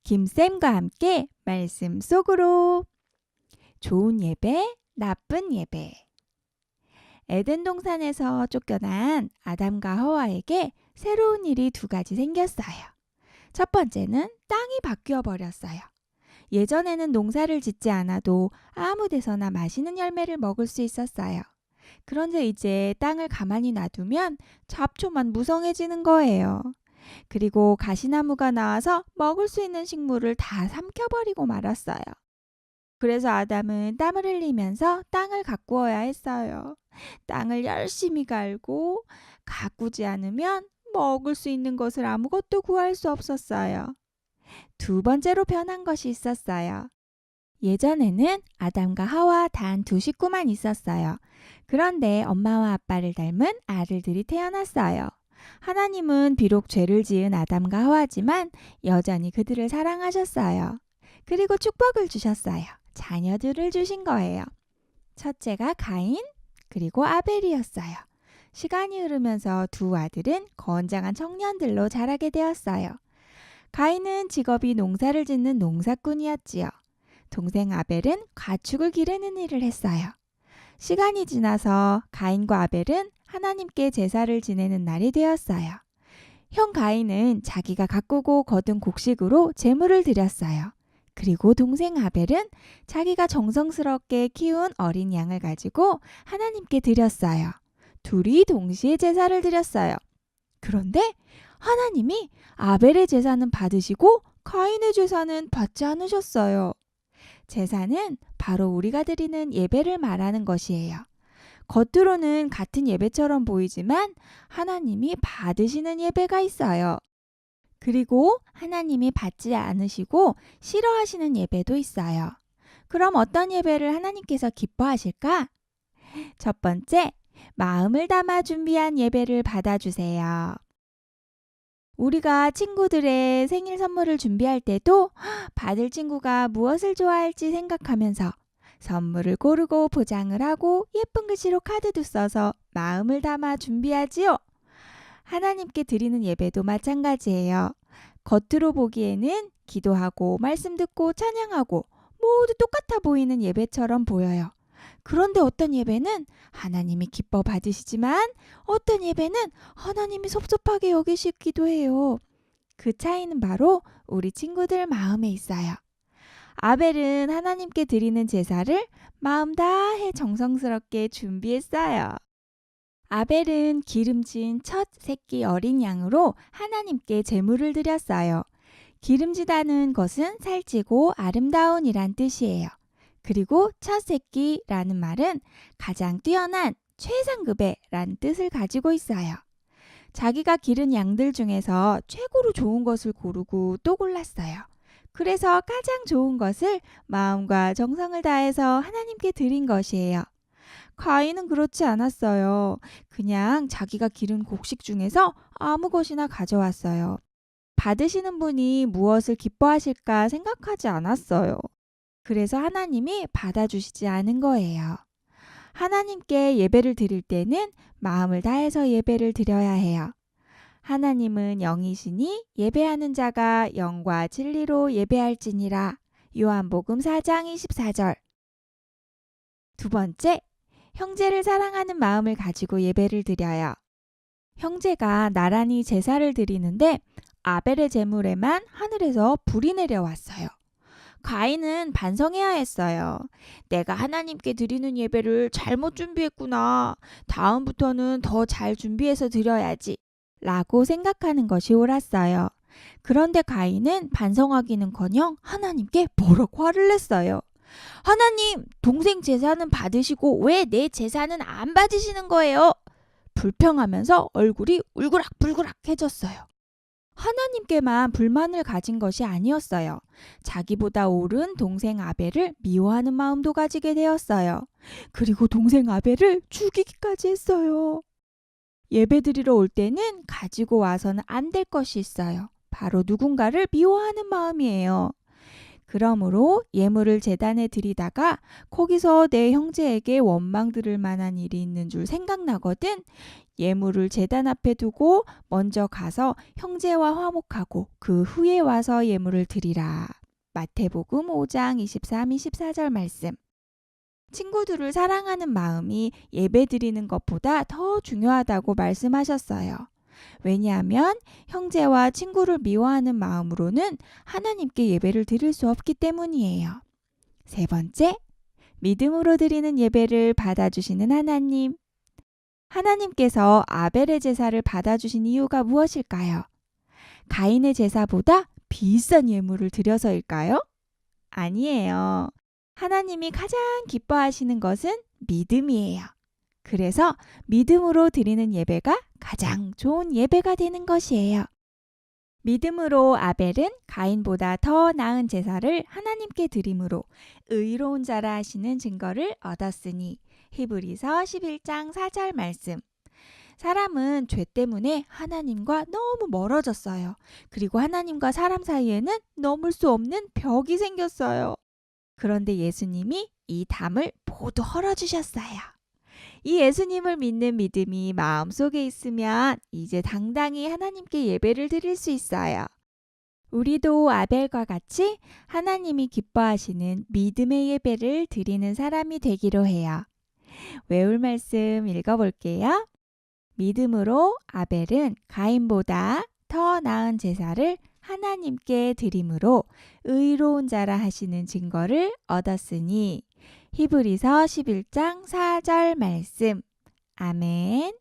김쌤과 함께 말씀 속으로. 좋은 예배, 나쁜 예배. 에덴 동산에서 쫓겨난 아담과 하와에게 새로운 일이 두 가지 생겼어요. 첫 번째는 땅이 바뀌어 버렸어요. 예전에는 농사를 짓지 않아도 아무 데서나 맛있는 열매를 먹을 수 있었어요. 그런데 이제 땅을 가만히 놔두면 잡초만 무성해지는 거예요. 그리고 가시나무가 나와서 먹을 수 있는 식물을 다 삼켜버리고 말았어요. 그래서 아담은 땀을 흘리면서 땅을 가꾸어야 했어요. 땅을 열심히 갈고 가꾸지 않으면 먹을 수 있는 것을 아무것도 구할 수 없었어요. 두 번째로 변한 것이 있었어요. 예전에는 아담과 하와 단 두 식구만 있었어요. 그런데 엄마와 아빠를 닮은 아들들이 태어났어요. 하나님은 비록 죄를 지은 아담과 하와지만 여전히 그들을 사랑하셨어요. 그리고 축복을 주셨어요. 자녀들을 주신 거예요. 첫째가 가인, 그리고 아벨이었어요. 시간이 흐르면서 두 아들은 건장한 청년들로 자라게 되었어요. 가인은 직업이 농사를 짓는 농사꾼이었지요. 동생 아벨은 가축을 기르는 일을 했어요. 시간이 지나서 가인과 아벨은 하나님께 제사를 지내는 날이 되었어요. 형 가인은 자기가 가꾸고 거둔 곡식으로 제물을 드렸어요. 그리고 동생 아벨은 자기가 정성스럽게 키운 어린 양을 가지고 하나님께 드렸어요. 둘이 동시에 제사를 드렸어요. 그런데 하나님이 아벨의 제사는 받으시고 가인의 제사는 받지 않으셨어요. 제사는 바로 우리가 드리는 예배를 말하는 것이에요. 겉으로는 같은 예배처럼 보이지만 하나님이 받으시는 예배가 있어요. 그리고 하나님이 받지 않으시고 싫어하시는 예배도 있어요. 그럼 어떤 예배를 하나님께서 기뻐하실까? 첫 번째, 마음을 담아 준비한 예배를 받아주세요. 우리가 친구들의 생일 선물을 준비할 때도 받을 친구가 무엇을 좋아할지 생각하면서 선물을 고르고 포장을 하고 예쁜 글씨로 카드도 써서 마음을 담아 준비하지요. 하나님께 드리는 예배도 마찬가지예요. 겉으로 보기에는 기도하고 말씀 듣고 찬양하고 모두 똑같아 보이는 예배처럼 보여요. 그런데 어떤 예배는 하나님이 기뻐 받으시지만 어떤 예배는 하나님이 섭섭하게 여기시기도 해요. 그 차이는 바로 우리 친구들 마음에 있어요. 아벨은 하나님께 드리는 제사를 마음 다해 정성스럽게 준비했어요. 아벨은 기름진 첫 새끼 어린 양으로 하나님께 제물을 드렸어요. 기름지다는 것은 살찌고 아름다운이란 뜻이에요. 그리고 첫 새끼라는 말은 가장 뛰어난 최상급의 라는 뜻을 가지고 있어요. 자기가 기른 양들 중에서 최고로 좋은 것을 고르고 또 골랐어요. 그래서 가장 좋은 것을 마음과 정성을 다해서 하나님께 드린 것이에요. 가인은 그렇지 않았어요. 그냥 자기가 기른 곡식 중에서 아무 것이나 가져왔어요. 받으시는 분이 무엇을 기뻐하실까 생각하지 않았어요. 그래서 하나님이 받아주시지 않은 거예요. 하나님께 예배를 드릴 때는 마음을 다해서 예배를 드려야 해요. 하나님은 영이시니 예배하는 자가 영과 진리로 예배할지니라. 요한복음 4장 24절. 두 번째, 형제를 사랑하는 마음을 가지고 예배를 드려요. 형제가 나란히 제사를 드리는데 아벨의 제물에만 하늘에서 불이 내려왔어요. 가인은 반성해야 했어요. 내가 하나님께 드리는 예배를 잘못 준비했구나. 다음부터는 더 잘 준비해서 드려야지. 라고 생각하는 것이 옳았어요. 그런데 가인은 반성하기는커녕 하나님께 버럭 화를 냈어요. 하나님, 동생 제사는 받으시고 왜 내 제사는 안 받으시는 거예요? 불평하면서 얼굴이 울그락불그락해졌어요. 하나님께만 불만을 가진 것이 아니었어요. 자기보다 옳은 동생 아벨을 미워하는 마음도 가지게 되었어요. 그리고 동생 아벨을 죽이기까지 했어요. 예배드리러 올 때는 가지고 와서는 안 될 것이 있어요. 바로 누군가를 미워하는 마음이에요. 그러므로 예물을 제단에 드리다가 거기서 내 형제에게 원망 들을 만한 일이 있는 줄 생각나거든 예물을 제단 앞에 두고 먼저 가서 형제와 화목하고 그 후에 와서 예물을 드리라. 마태복음 5장 23, 24절 말씀. 친구들을 사랑하는 마음이 예배 드리는 것보다 더 중요하다고 말씀하셨어요. 왜냐하면 형제와 친구를 미워하는 마음으로는 하나님께 예배를 드릴 수 없기 때문이에요. 세 번째, 믿음으로 드리는 예배를 받아주시는 하나님. 하나님께서 아벨의 제사를 받아주신 이유가 무엇일까요? 가인의 제사보다 비싼 예물을 드려서일까요? 아니에요. 하나님이 가장 기뻐하시는 것은 믿음이에요. 그래서 믿음으로 드리는 예배가 가장 좋은 예배가 되는 것이에요. 믿음으로 아벨은 가인보다 더 나은 제사를 하나님께 드림으로 의로운 자라 하시는 증거를 얻었으니 히브리서 11장 4절 말씀. 사람은 죄 때문에 하나님과 너무 멀어졌어요. 그리고 하나님과 사람 사이에는 넘을 수 없는 벽이 생겼어요. 그런데 예수님이 이 담을 모두 헐어주셨어요. 이 예수님을 믿는 믿음이 마음속에 있으면 이제 당당히 하나님께 예배를 드릴 수 있어요. 우리도 아벨과 같이 하나님이 기뻐하시는 믿음의 예배를 드리는 사람이 되기로 해요. 외울 말씀 읽어볼게요. 믿음으로 아벨은 가인보다 더 나은 제사를 하나님께 드림으로 의로운 자라 하시는 증거를 얻었으니 히브리서 11장 4절 말씀. 아멘.